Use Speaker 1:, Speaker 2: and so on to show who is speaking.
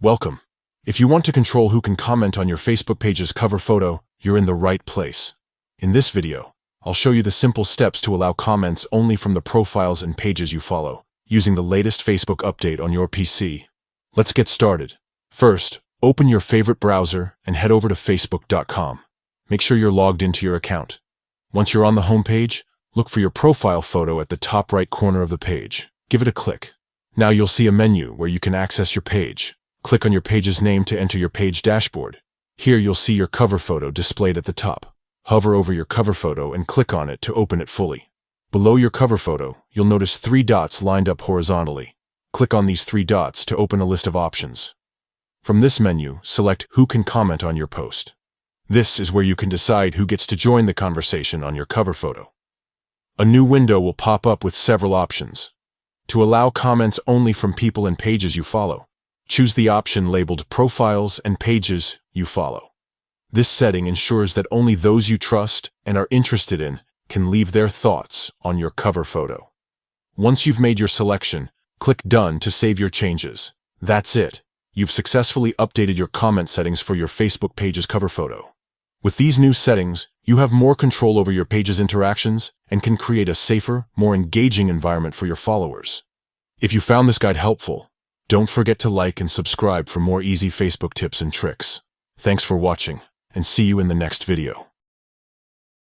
Speaker 1: Welcome. If you want to control who can comment on your Facebook page's cover photo, you're in the right place. In this video, I'll show you the simple steps to allow comments only from the profiles and pages you follow, using the latest Facebook update on your PC. Let's get started. First, open your favorite browser and head over to facebook.com. Make sure you're logged into your account. Once you're on the home page, look for your profile photo at the top right corner of the page. Give it a click. Now you'll see a menu where you can access your page. Click on your page's name to enter your page dashboard. Here you'll see your cover photo displayed at the top. Hover over your cover photo and click on it to open it fully. Below your cover photo, you'll notice 3 dots lined up horizontally. Click on these 3 dots to open a list of options. From this menu, select Who can comment on your post. This is where you can decide who gets to join the conversation on your cover photo. A new window will pop up with several options. To allow comments only from people and pages you follow, choose the option labeled Profiles and Pages You Follow. This setting ensures that only those you trust and are interested in can leave their thoughts on your cover photo. Once you've made your selection, click Done to save your changes. That's it. You've successfully updated your comment settings for your Facebook page's cover photo. With these new settings, you have more control over your page's interactions and can create a safer, more engaging environment for your followers. If you found this guide helpful, don't forget to like and subscribe for more easy Facebook tips and tricks. Thanks for watching, and see you in the next video.